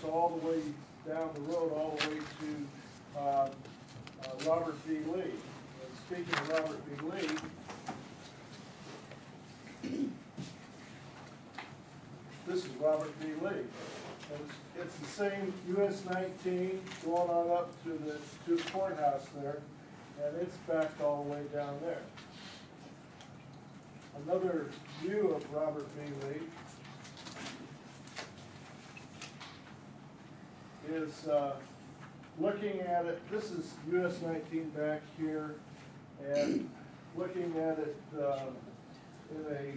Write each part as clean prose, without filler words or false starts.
all the way down the road, all the way to Robert B. Lee. And speaking of Robert B. Lee, this is Robert B. Lee. And it's the same US 19 going on up to the courthouse there, and it's backed all the way down there. Another view of Robert B. Lee is looking at it. This is US 19 back here, and looking at it in a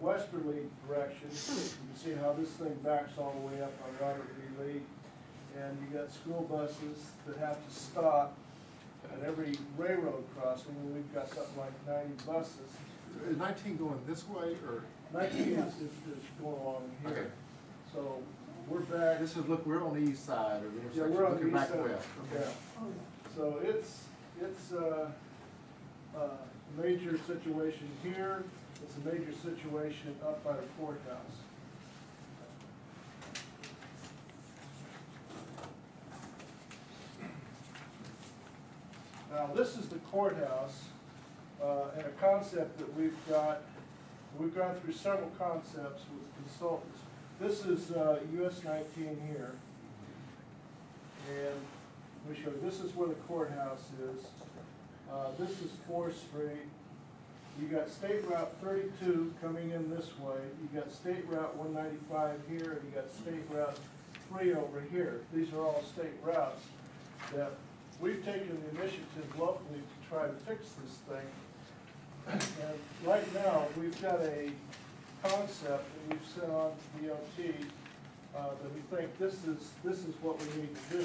westerly direction. You can see how this thing backs all the way up on Robert B. Lee, and you got school buses that have to stop at every railroad crossing, and we've got something like 90 buses. Is 19 going this way, or? 19 is going along here. Okay. So we're back. This is, look, we're on the east side of the intersection. Yeah, we're on the looking east back side. west. Yeah. So it's a major situation here. It's a major situation up by the courthouse. Now this is the courthouse, and a concept that we've gone through several concepts with consultants. This is US 19 here, and let me show you. This is where the courthouse is. This is 4th Street. You got State Route 32 coming in this way. You got State Route 195 here, and you got State Route 3 over here. These are all state routes that we've taken the initiative locally to try to fix this thing. And right now, we've got a concept that we've sent on to DOT that we think this is what we need to do.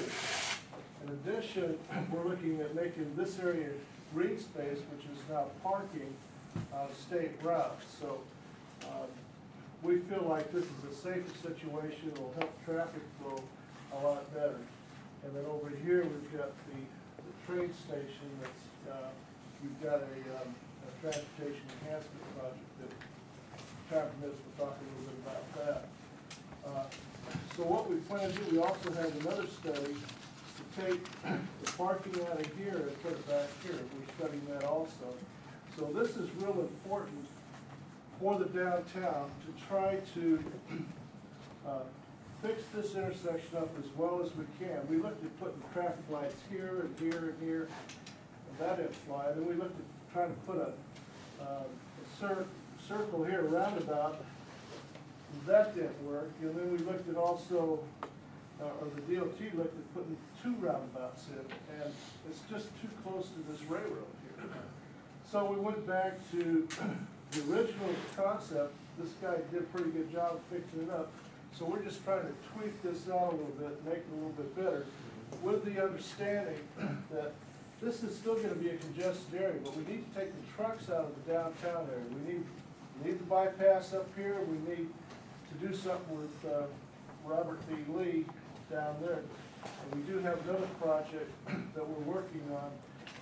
In addition, we're looking at making this area green space, which is now parking on state routes. So we feel like this is a safer situation. It will help traffic flow a lot better. And then over here, we've got the train station that's, we've got a transportation enhancement project that time permits, we'll talk a little bit about that. So what we plan to do, we also have another study to take the parking out of here and put it back here. We're studying that also. So this is real important for the downtown to try to fix this intersection up as well as we can. We looked at putting traffic lights here and here and here, and that didn't fly. Then we looked at trying to put a circle here, a roundabout, and that didn't work. And then we looked at also, or the DOT looked at putting 2 roundabouts in, and it's just too close to this railroad here. So we went back to the original concept. This guy did a pretty good job of fixing it up. So we're just trying to tweak this out a little bit, make it a little bit better, with the understanding that this is still going to be a congested area, but we need to take the trucks out of the downtown area. We need the bypass up here. We need to do something with Robert B. Lee down there. And we do have another project that we're working on.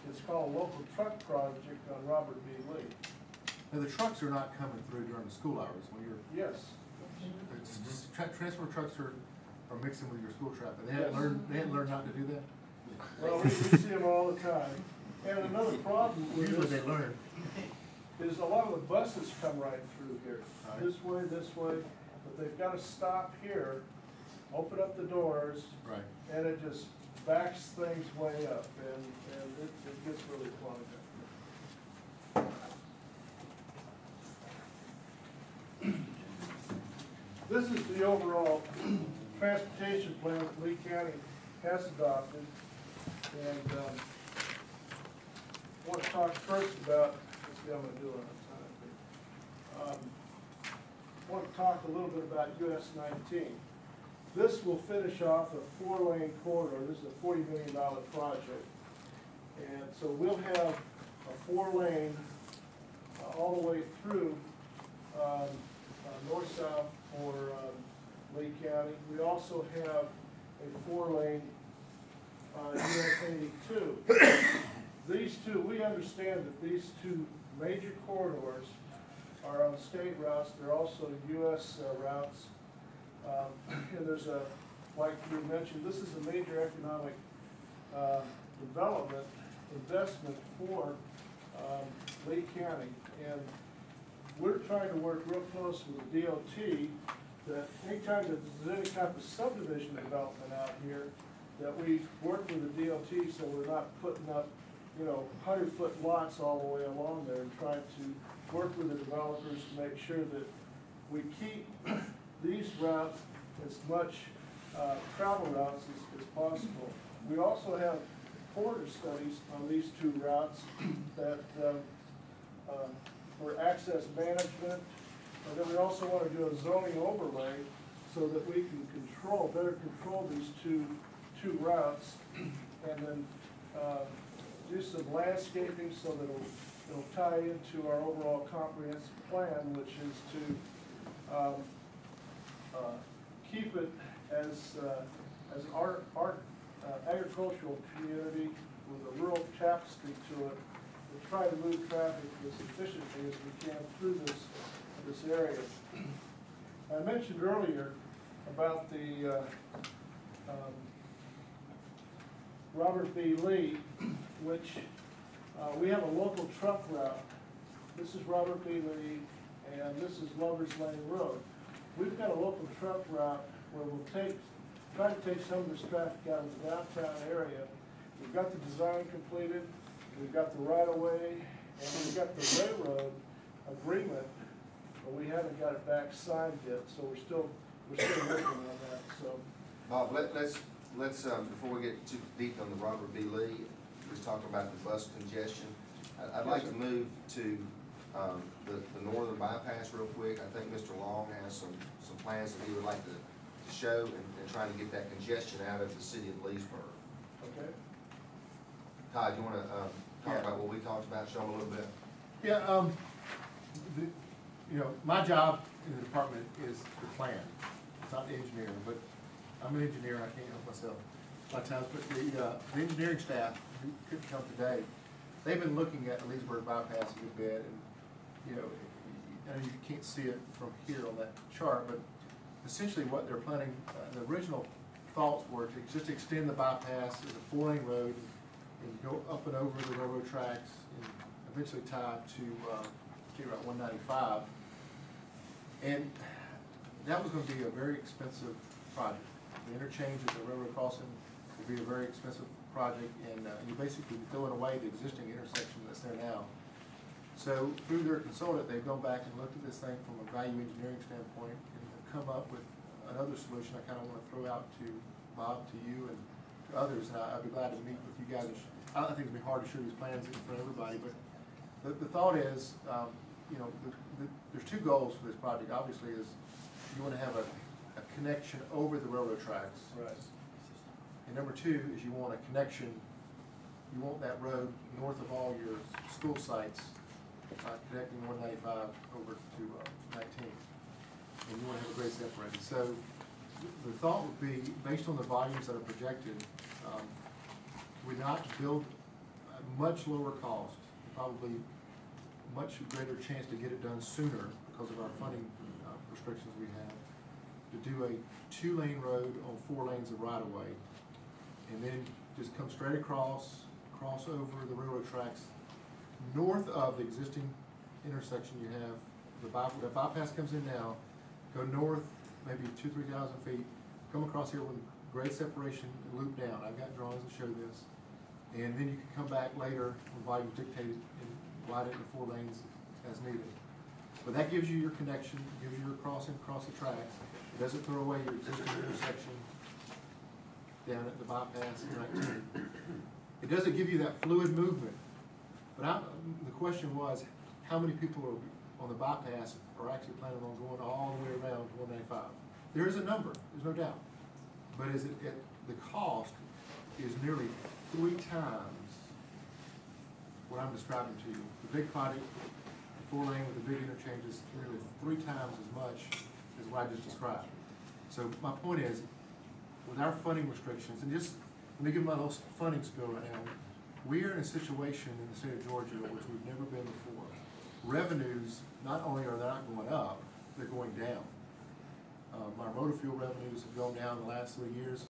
It's called a local truck project on Robert B. Lee. Now, the trucks are not coming through during the school hours when you're. Yes. It's just transfer trucks are mixing with your school traffic. They Yes. hadn't learned not to do that. Well, we see them all the time. And another problem with Usually this they learn. is a lot of the buses come right through here, Right. this way, but they've got to stop here, open up the doors, Right. and it just backs things way up, and it gets really clogged up. This is the overall transportation plan that Lee County has adopted, and I want to talk first about, let's see how I'm going to do it on time. I want to talk a little bit about US 19. This will finish off a 4-lane corridor. This is a $40 million project, and so we'll have a 4-lane all the way through north-south for Lee County. We also have a 4-lane US 82. These two, we understand that these 2 major corridors are on state routes. They're also US routes. And there's a like we mentioned, this is a major economic development investment for Lee County. And we're trying to work real close with the DOT that anytime that there's any type of subdivision development out here, that we work with the DOT so we're not putting up, 100-foot lots all the way along there, and trying to work with the developers to make sure that we keep these routes as much travel routes as possible. We also have corridor studies on these two routes that for access management, and then we also want to do a zoning overlay so that we can better control these two routes, and then do some landscaping so that it'll tie into our overall comprehensive plan, which is to keep it as our agricultural community with a rural tapestry to it, and try to move traffic as efficiently as we can through this area. I mentioned earlier about the Robert B. Lee, which we have a local truck route. This is Robert B. Lee, and this is Lover's Lane Road. We've got a local truck route where we'll try to take some of this traffic out of the downtown area. We've got the design completed, we've got the right-of-way, and we've got the railroad agreement, but we haven't got it back signed yet, so we're still working on that. So, Bob, let's before we get too deep on the Robert B. Lee, let's talk about the bus congestion. I'd like to move to the northern bypass real quick. I think Mr. Long has some plans that he would like to show and trying to get that congestion out of the city of Leesburg. okay. Todd, you want to talk about what we talked about, show them a little bit? Yeah, my job in the department is the plan. It's not the engineering, but I'm an engineer, I can't help myself a lot of times, but the engineering staff who couldn't come today, they've been looking at the Leesburg bypass a good bit, and I know you can't see it from here on that chart, but essentially what they're planning, the original thoughts were to just extend the bypass as a 4-lane road and go up and over the railroad tracks and eventually tie to State Route 195. And that was going to be a very expensive project. The interchange at the railroad crossing would be a very expensive project, and you basically throwing away the existing intersection that's there now. So through their consultant, they've gone back and looked at this thing from a value engineering standpoint and have come up with another solution I kind of want to throw out to Bob, to you, and to others. And I'd be glad to meet with you guys. I don't think it's going to be hard to show these plans in front of everybody, but the thought is, there's two goals for this project. Obviously, is you want to have a connection over the railroad tracks. Right. And number two is you want a connection, you want that road north of all your school sites, connecting 195 over to 19. And you want to have a grade separated. So the thought would be, based on the volumes that are projected, we not build a much lower cost, probably much greater chance to get it done sooner because of our funding restrictions we have, to do a 2-lane road on 4 lanes of right-of-way, and then just come straight cross over the railroad tracks north of the existing intersection you have. The bypass comes in now, go north maybe 2,000–3,000 feet, come across here with grade separation and loop down. I've got drawings that show this. And then you can come back later when volumes dictated and widen it to 4 lanes as needed. But that gives you your connection, gives you your crossing across the tracks. It doesn't throw away your existing intersection down at the bypass in 19. It doesn't give you that fluid movement. But the question was, how many people are on the bypass are actually planning on going all the way around to 195? There is a number, there's no doubt. But the cost is nearly 3 times what I'm describing to you. The big project, the 4-lane with the big interchanges, nearly 3 times as much as what I just described. So my point is, with our funding restrictions, and just let me give my little funding spill right now. We are in a situation in the state of Georgia which we've never been before. Revenues, not only are they not going up, they're going down. Our motor fuel revenues have gone down the last 3 years.